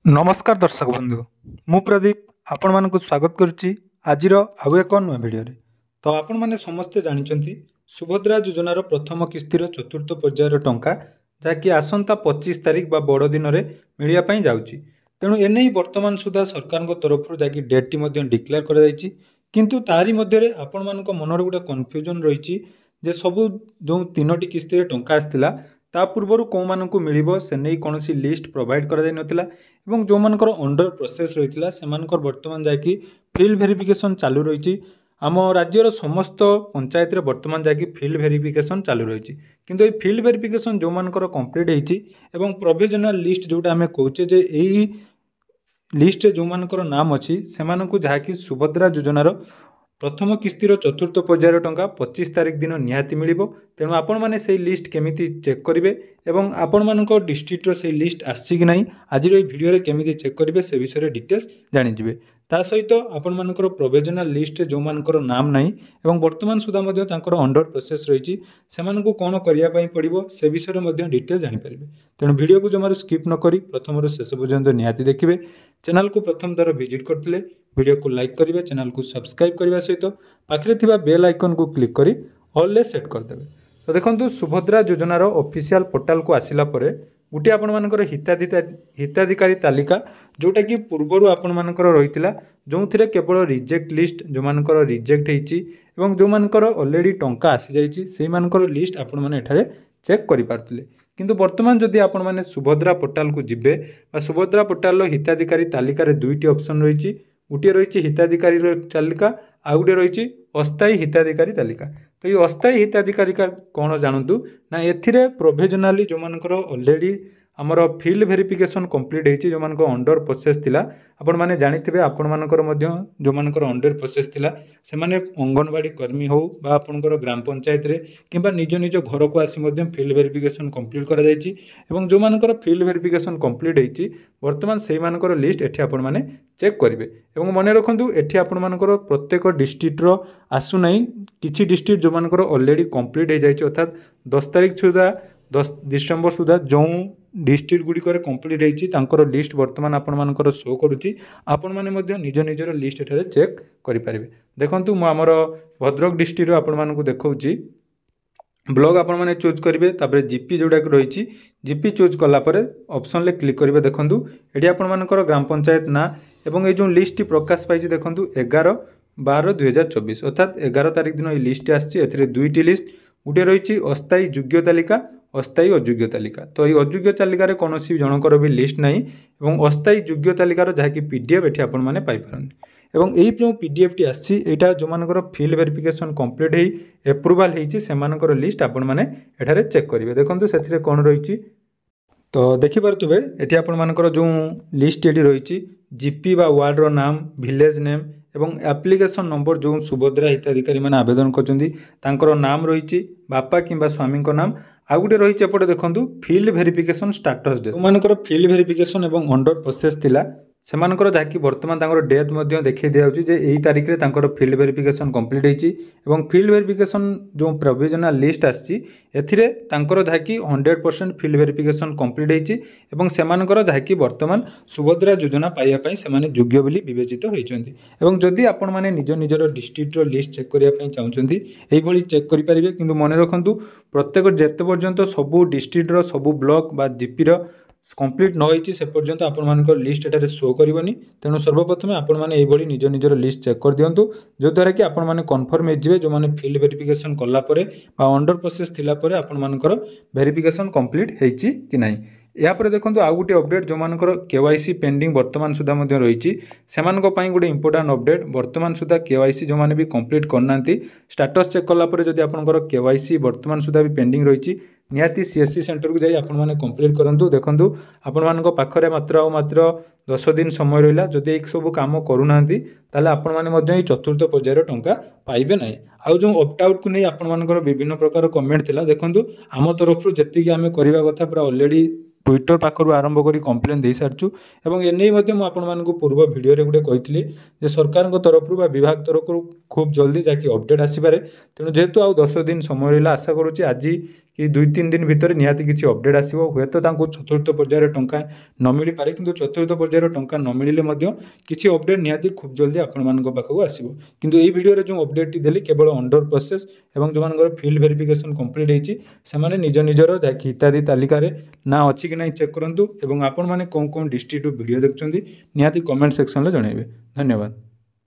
नमस्कार दर्शक बंधु मु प्रदीप आपण मानक स्वागत करुच्ची आज आउ एक नुआ भिडियो तो आपण मैंने समस्ते जानते सुभद्रा योजनार प्रथम किस्तिर चतुर्थ पर्यायर टंका जहाँकि आसंता 25 तारिख बा बड़ दिन में मिलवाई जाऊँगी तेणु एने वर्तमान सुधा सरकार तरफ जहाँकि डेट डिक्लेयर कर तारी मध्य आपण मान मनर गोटे कन्फ्यूजन रही सबू जो 3टी किस्ती टंका आसाला ता पूर्वर कौ मानक मिलिबो से नहीं कौन सी लिस्ट प्रोवाइड करा जाय नथिला एवं जो मानकर अंडर प्रोसेस रही से वर्तमान जाकि फील्ड वेरिफिकेशन चालू रही आम राज्यर समस्त पंचायत रे वर्तमान जाकि फील्ड वेरिफिकेशन चालू रही किंतु ये फील्ड वेरिफिकेशन जो मानकर कंप्लीट होती एवं प्रोविजनल लिस्ट जोटा आम कहचे जे यही लिस्ट जो मानकर नाम अच्छी से जहाँकि सुभद्रा योजनार प्रथम किस्तिर चतुर्थ पर्यायर टंका 25 तारिख दिन निहाती मिलिबो तेणु आपण माने से लिस्ट केमिति चेक करिवे एवं आपण मानको डिस्ट्रिक्ट रो से लिस्ट आछि कि नाही आज रो वीडियो रे केमिति चेक करिवे से विषय रे डिटेल्स जानि जिवे ता सहित आपण मानकर प्रोविजनल लिस्ट जो मानकर नाम नाही एवं वर्तमान सुधा मध्ये तांकर अंडर प्रोसेस रहिछि से मानको कोन करिया पई पड़िबो से विषय रे मध्ये डिटेल्स जानि परिबे तेणु वीडियो को जमारो स्किप न करी प्रथम रो शेष पर्यंत निहाती देखिबे चैनल को प्रथम दर विजिट करथिले वीडियो को लाइक करिवे चैनल को सब्सक्राइब करबा सहित पाखरे थिबा बेल आइकन को क्लिक करी ऑल ले सेट कर देबे तो देखंतु सुभद्रा योजनार ऑफिशियल पोर्टल को आसिला परे गुटी आपण मानकर हिताधिकारी तालिका जोटा कि पूर्वर आपण मानकर रहितिला जोंथिरे केवल रिजेक्ट लिस्ट जो मानकर रिजेक्ट हेछि एवं जो मानकर ऑलरेडी टंका आसी जाइछि सेहि मानकर लिस्ट आपण माने एठारे चेक करि पारथिले किंतु वर्तमान जदि आपण माने सुभद्रा पोर्टल को जिबे बा सुभद्रा पोर्टल हिताधिकारी तालिका रे दुईटी ऑप्शन रहिछि गोटे रही हिताधिकारी तालिका आउ गोटे रही अस्थायी हिताधिकारी तालिका तो ये अस्थायी हिताधिकारी कौन जानतु ना एथिरे प्रोविजनली जो मानकर ऑलरेडी आमर फील्ड वेरिफिकेशन कंप्लीट होती जो मानक अंडर प्रोसेस थिला आपण माने जानिथिबे आपण मानकर मध्य जो मानकर अंडर प्रोसेस थिला से माने अंगनवाड़ी कर्मी हो बा आपनकर ग्राम पंचायत रे किंबा निज निज घर को आसी मध्य फील्ड वेरिफिकेशन कंप्लीट करा जायछि एवं जो मानकर फील्ड वेरिफिकेशन कंप्लीट होईछि वर्तमान सेही मानकर लिस्ट एठी आपण माने चेक करिवे एवं मने रखंतु एठी आपण मानकर प्रत्येक डिस्ट्रिक्ट रो आसु नै किछि डिस्ट्रिक्ट जो मानकर ऑलरेडी कंप्लीट हो जायछि अर्थात 10 तारिख सुधा 10 डिसेंबर सुधा जो डिस्ट्रिक्ट गुड़िक कंप्लीट होती लिस्ट वर्तमान आपण मानकर शो करुच्ची आपण माने मध्य निज निजर लिस्ट एठारे चेक करें देखंतु मु आमर भद्रक डिस्ट्रिक्ट आपण मानकु देखौची ब्लॉक आपण माने चूज करेंगे तापर जीपी जोड़ा रही जीपी चूज कला ऑप्शन ले क्लिक करेंगे देखंतु एटी आपण मानकर ग्राम पंचायत ना एवं ये जो लिस्ट प्रकाश पाई देखंतु 11/12/2024 अर्थात 11 तारिख दिन ये लिस्ट आसी एथिरे दुईटी लिस्ट गोटे रही अस्थायी योग्य तालिका अस्थायी अयोग्य तालिका तो ये अयोग्य तालिकार कौन जनकर भी लिस्ट नहीं एवं अस्थायी योग्य तालिकार जहाँकि पीडीएफ एठी आपण माने पाई पारन एवं यही जो पीडीएफ टी आसी एटा जो मानकर फील्ड वेरिफिकेशन कंप्लीट होई एप्रूवल होईची से मानकर लिस्ट आपण माने एठारे चेक करिवे देखंतु सेथिरे कोन रहिची तो देखि पारतुबे एठी आपण मानकर जो लिस्ट एडी रहिची जीपी बा वार्ड रो नाम विलेज नेम एवं एप्लिकेशन नंबर जो सुभद्रा हिताधिकारी माने आवेदन करचंदी तांकर नाम रहिची बापा किंबा स्वामी को नाम आउ गोटे रही एपटे देखो फील्ड वेरिफिकेशन स्टाटस डेट मानकर फील्ड वेरिफिकेशन एवं अंडर प्रोसेस थिला सेमानकर जहाँकि वर्तमान डेट देखी दिखाई जे यही तारिख में फील्ड वेरिफिकेशन कंप्लीट होती एवं फील्ड वेरिफिकेशन जो प्रोविजनल लिस्ट आसी जहाँकि 100% फील्ड वेरिफिकेशन कंप्लीट होती एवं सेमानकर जहाँकि वर्तमान सुभद्रा योजना पाइबापी से योग्य बोली विवेचित होती एवं जदि आपण मैंने निज निजर डिस्ट्रिक्ट लिस्ट चेक करने चाहते यही चेक करेंगे कि मन रखु प्रत्येक जिते पर्यंत सबू डिस्ट्रिक्टर सबू ब्लॉक बा जीपी कंप्लीट न होती से पर्यंत आपण मानकर लिस्ट एटारे शो करबनी तेणु सर्वप्रथम आपण माने एभली निज निजर लिस्ट चेक कर दियंतु जो द्वारा कि आपण माने कन्फर्म हो जिवे जो माने फील्ड वेरिफिकेशन कला परे बा अंडर प्रोसेस थिला परे आपण मानकर वेरिफिकेशन कंप्लीट हेछि कि नाही यापर देखो आउ गोटे अपडेट जो मानकर केवाईसी पेंडिंग वर्तमान सुधा रही गोटे इंपोर्टाट अपडेट वर्तमान सुधा केवाईसी जो मैंने भी कंप्लीट करना स्टाटस चेक कलापर जब आपंकर केवाईसी वर्तमान सुधा भी पेंडिंग रही निहाती सीएससी सेंटर को जाई आपण माने कंप्लीट करंतु देखंतु आपण मानक पाखरे मात्र 10 दिन समय रहिला जदि एक सब काम करूना ताले आपण माने मध्य चतुर्थ पर्यायर टंका पाइबे नाही आउ जो ऑप्ट आउट को नहीं आपण मानकर विभिन्न प्रकार कमेंट थिला देखंतु आम तरफ जेतिकी आमे करबा कथा पूरा ऑलरेडी ट्विटर पाखर आरंभ कर कंप्लेन दे सारी और एने पूर्व भिडियो गोटे कही सरकार तरफ विभाग तरफ खूब जल्दी जाकि अपडेट आसपे तेणु जेहेतु आउ 10 दिन समय रहा आशा करुँच आज कि 2-3 दिन भितर निहाती किसी अपडेट आसिबो हुए तो तांको चतुर्थ पर्यायर टंका न मिली पारे किंतु चतुर्थ पर्यायर टंका न मिलिले मध्य किसी अपडेट निहाती खूब जल्दी आपण मानक पाखकु आसिबो किंतु एई वीडियो रे जो अपडेट टी देली केवल अंडर प्रोसेस एवं जो मानकर फील्ड वेरिफिकेशन कंप्लीट हेची से निज निजर जाकि हिताधी तालिका रे ना अछि कि नै चेक करंतु एवं आपण माने कोन कोन डिस्ट्रिक्ट वीडियो देखछंती निहाती कमेंट सेक्शन रे जणाइबे। धन्यवाद।